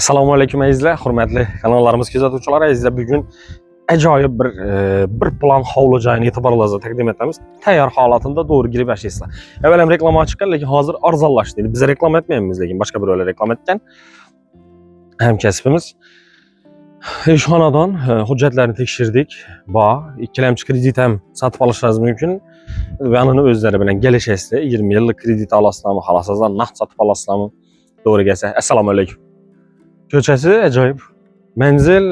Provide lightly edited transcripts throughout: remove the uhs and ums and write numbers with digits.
Assalomu alaykum azizlar, hurmatli kanallarimiz kuzatuvchilari. Azizlar, bugun ajoyib bir plan hovli joyini e'tiboringizga taqdim etamiz. Tayyor holatida to'g'ri girib yashaysizlar. Avval ham reklama chiqqan, lekin hozir arzonlashdi. Biz reklama etmaymiz, lekin boshqa birovlar reklama etgan. Hamkasbimiz ishxonadan hujjatlarni tekshirdik. Ikkilamchi kredit ham sotib olishingiz mumkin. Yanini o'zlari bilan kelishasizlar. 20 yillik kredit olasizlarmi, xohlasangizlar naqd sotib olasizlarmi? To'g'ri kelsa. Assalomu alaykum. Ko'chasi ajoyib. Manzil,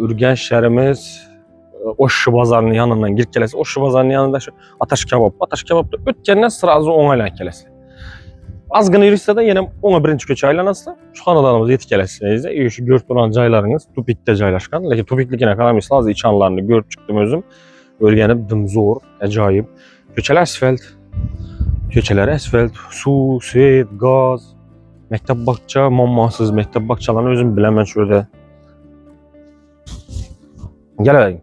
Urganch shahrimiz, O'shchi bozorining yonidan kirib kelasiz. O'shchi bozorining yonida shu Atash kabobda o'tgandan sirazu o'ngaylanib kelasiz. Ozgina yurishsa-da yana o'nga birinchi ko'cha aylanasizlar. Shu xonadonimizga yetib kelasiz. Shu ko'rib turgan joylaringiz tupikda joylashgan, lekin tupikligini qaramaysiz. Hozir ichanlarni ko'rib chiqdim o'zim. O'rganibdim, zo'r, ajoyib. Ko'chalar asfalt, suv, svet, gaz. Maktab bog'cha, muammosiz maktab bog'chalarni o'zim bilaman shu yerda. Kelavering.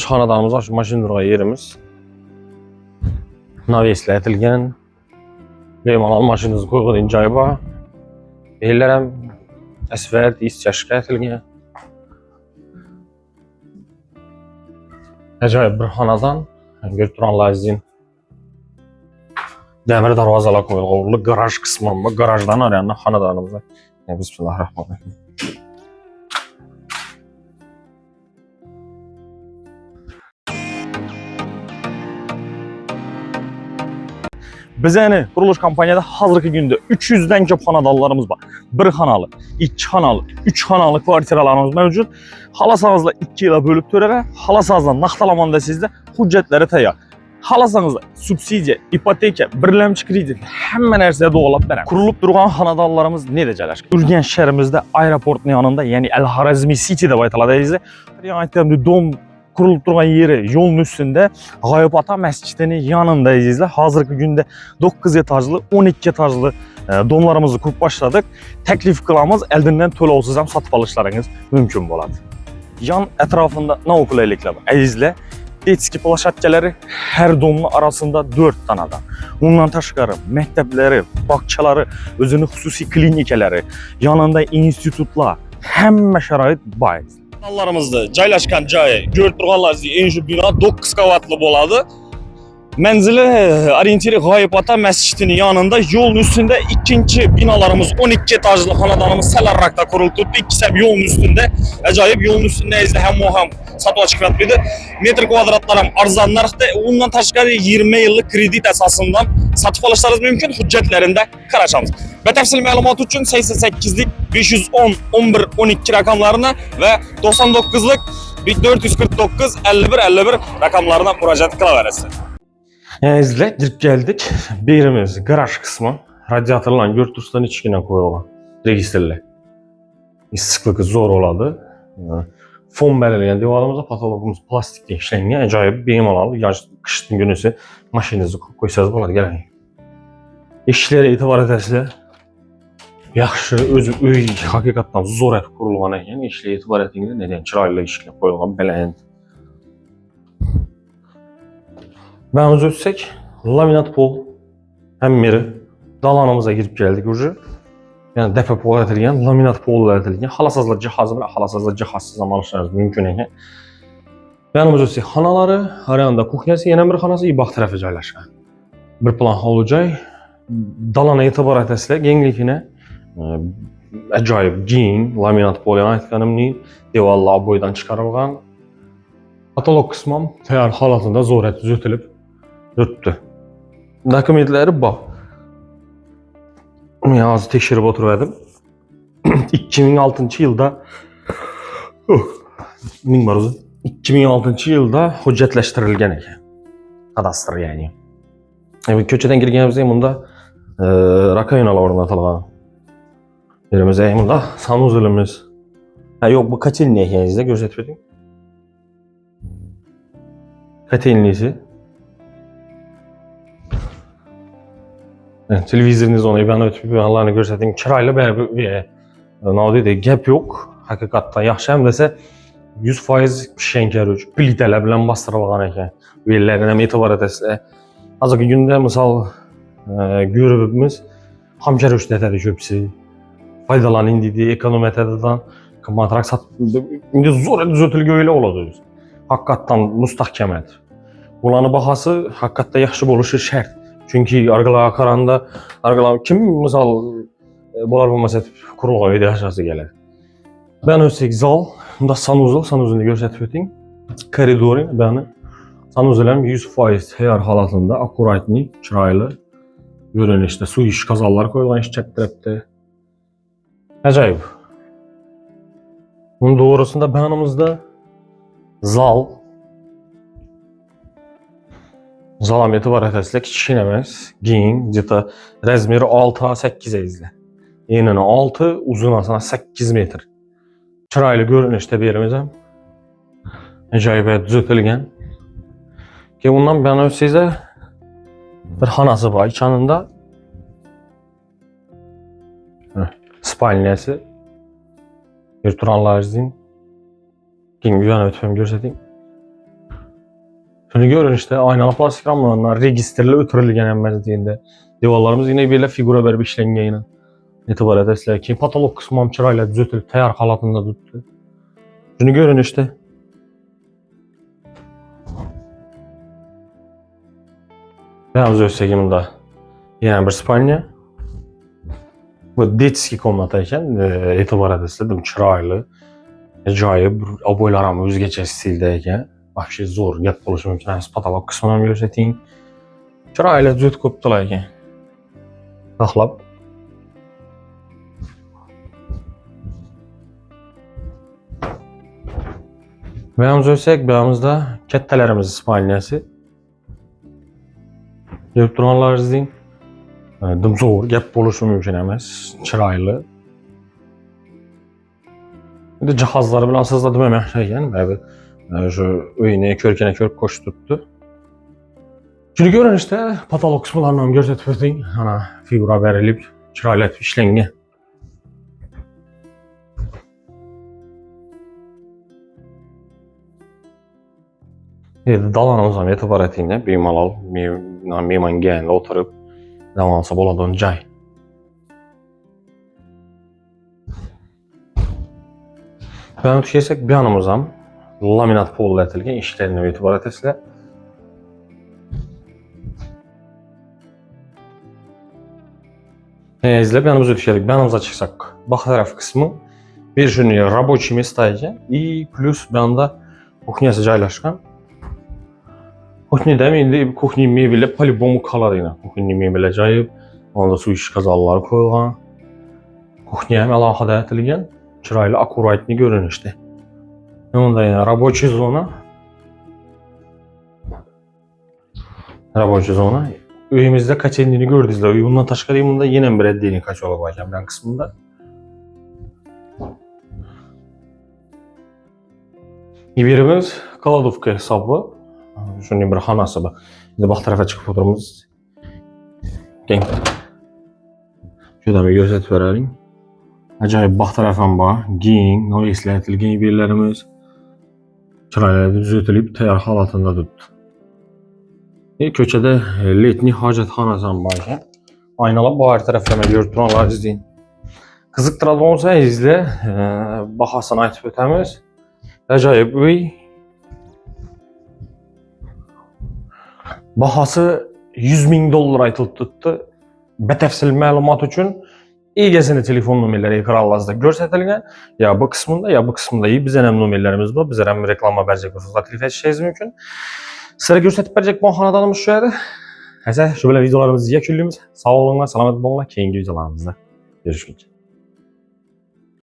Shu xonadonimiz, shu mashina turgan yerimiz. Naveslar etilgan. Bemalol mashinangizni qo'yadigan joy bor. Yerlar ham asfalt, ischashga etilgan. Ajoyib bir xonadon. Ko'rib turganlaringiz demir darvozalar qo'yilgan, garaj qismi bor. Garajdan orqaga xonadonimizda. Bismillahirrohmanirrohim. Biz yani qurilish kompaniyada hozirgi kunda 300 dan ko'p xonadonlarimiz bor. 1 xonalı, 2 xonalı, 3 xonalı kvartiralarimiz mavjud. Xohlasangizlar 2 yilga bo'lib to'laga, xohlasangizlar naqdlamanda sizda hujjatlari tayyor. Xohlasangizlar subsidiya, ipoteka, birlamchi kredit hamma narsa to'g'rilab beradi. Qurilib turgan xonadonlarimiz nerede joylashgan? Urganch shahrimizda aeroportning yonida, ya'ni Al-Xorazmiy City deb aytiladi. Aytganimdek, dom qurilib turgan yeri yo'lning ustida, G'oyib ota masjidining yonida azizlar. Hozirgi kunda 9 etajli, 12 etajli domlarimizni qurib boshladik. Taklif qilamiz, oldindan to'lovsiz ham sotib olishlaringiz mumkin bo'ladi. Yon atrofida nima qulayliklar bor? Azizlar, detskiy plashatkalari har domning arasında 4 tanadan. Bundan tashqari maktablari, bog'chalari, o'zining xususiy klinikalari, yonida institutlar, hamma sharoit bor. Xonadonlarimizda joylashgan joyi ko'rib turganlaringizdek, shu bino 9 qavatli bo'ladi. Manzili orientiri G'oyib ota masjidining yonida, yo'lning ustida ikkinchi binolarimiz 12 etajli xonadonimiz salarrakda qurilib turibdi. Ikkisi ham yo'lning ustida. Ajoyib, yo'lning ustida izda ham sotib chiqariladi. Metr kvadratlar ham arzon narxda. Undan tashqari 20 yillik kredit asosida sotib olishlaringiz mumkin. Hujjatlarida qarashamiz. Batafsil ma'lumot uchun 88lik 510 11 12 raqamlarini va 99lik 449 51 51 raqamlarına müracaat qilaverasiz. Izle girip geldik. Birimiz garaj kısmı. Radyatorlarla görtürsünden içkine koyulan registrli. İstiklıkı zor oladı. Fon belirleyen divarımıza patologumuz plastikten işlengen acayip benim olalı. Kıştın günüsü maşininizi koysanız bunlar gelin. İşlere itibar edersizler. Yaxşı özü öy hakikaten zor et kurulğana ekan, işlere itibar ettiğinizde neden çırayla işle koyulğan belən. Ben ötsek, laminat pol hem biri dalanımıza girip geldik ucu. Yani depo pol etilgen, laminat pol etilgen, halasazlar cihazı ve halasazlar cihazsız alışlarınız mümkün ekan. Ben ötsek, xanaları, arayanda kuxnyası, yine bir xanası ibaq tarafı joylashgan. Bir plan hovli joy, dalana etibar etasizlar, kengligine ajoyib keng, laminat pol aytganimning devorlar boydan chiqarilgan. Patolog qismi tayyor holatida zo'rat tuzatilib o'tdi. Dokumentlari bor. Men hozir tekshirib o'tirdim. 2006 yilda 2006 yilda hujjatlashtirilgan ekan. Kadastr ya'ni. Ko'chadan kirganimizda bunda rakovinalar o'rnatilgan. Yerimizde bunda sanuzulimiz. Yok, bu kotelni ekaningizda ko'rsatib o'ting. Kotelnisi. Televizoringiz onu ben ötüp Allah'ını gösterdim. Çırayla bir navdeydi gap yok. Hakikaten yaxshi ham desa 100% pişenker uç. Plitalar bilan bastırılgan ekan. Yerlerine etibar etasizlar. Hozirgi kunda misol görübimiz hamkar öşdətədir köpsi. Faydalan indi ekonometədən kontrak sat. İndi zor düzəltili göylə oladı. Haqqatdan müstahkəmət. Bulanın bahası haqqatda yaxşı oluşu şərt. Çünki arqalara qaranda kim misal bunlar olmasa kurulğa ödəyəşası gələr. Ben ölsek zal, da sanuzunu göstərib öteyim. Koridoru bəni sanuzuləm 100% hər halatında akkuratni, çıraylı görünüşdə su iş kazalları koyulan iş çəkdiribdi. Acayip. Bunun doğrusunda bənimizdə zal Zalameti var ətəsilə kiçik eməz, giyin, cita, rəzmiri 6-8 izlə. Yenini 6, uzunasına 8 metr. Çıraylı görünüşdə berimizəm. Əcayibə düzəltilgən. Ki bundan ben sizə bir xanası var, içanında spalniyası. Bir turanlarzin. Kim güvən ötüfəm görsəteyim. Şunu görün işte aynalı plastik ramlarla registrli ötürülgen emmezliğinde. Divarlarımız yine böyle figura verip işlengeyle etibar edesler ki patolog kısmım çırayla düzeltilip teyar halatında tuttu. Şunu görün işte. Ben özsegimde yine bir spanya. Bu detski komnatayken etibar edesler çıraylı. Acayip aboylarım özgece stildeyken. Vahşi zor, yat buluşu mümkün. Patolog kısmından göstereyim. Çırayla düzelt koptulayken. Taxlab. Bəyimiz ölsək, bəyimizdə kəttələrimiz İspaniyası. Görüb duranlar izleyin. Zor, yat buluşu mümkün eməz. Çıraylı. Bir cihazları bilen sızladım hemen şeyken. Şu öyle körkene körk koş tuttu. Şimdi görün işte patolog kısımlarla gösterip öteyim. Ana figura verilip çırayla işlenge. Dalanımızdan etibar ettiğinde bir malal, miman gelende oturup dalansa boladığın cay. Ben ötüyersek bir anımızdan laminat polu etilgen işlerine etibar etesile. İzle yanımıza ötüşedik. Yanımıza çıksak bak taraf kısmı bir şunu рабочий местayken и plus bir anda kuhnyası caylaşkan. Kuhnya demeyinde kuhnya mebeli по-любому kalar yine. Kuhnya mebeli acayip. Onda su iş kazaları koyulgan. Kuhnya hem alakada etilgen. Çıraylı akkuratni görünüşte. Onda yine рабочий zona. Rабочий zona. Öyümüzde kaç endini gördünüz. Bundan taşka değil, bunda yine bir eddiğini kaç olacağım ben kısmında. Birimiz Kaladovka hesabı. Şunun bir hanası bak. Şimdi bak tarafa çıkıp oturumuz. Genç. Şuradan bir gözetip verelim. Acayip bak tarafım var. Giyin, o isletilgen birlerimiz. Çırayla düzeltilip teyar halatında tuttu. Köçede letni hacetxanasından başlayın. Aynalı bu her tərəfləmə görüntülər izləyin. Qızıqdıran olsa izlə, bahasını aytıb ötəmiz. Acayip bir bahası 100.000 dollar aytılıb tuttu. Bətəfsil məlumat üçün İlgəsini telefon nömrələri ekranlarınızda göstərilən ya bu qismında bizə nəm nömrələrimiz var. Bizə nəm reklama bərcək olsunuzda telefon etişiniz mümkün. Sıra göstərib bərcək bu xanadanımız şöyədir. Həsə, şu belə videolarımızı yekünlüyümüz. Sağ olun, salamat olun, keyingi videolarımızda görüşürük.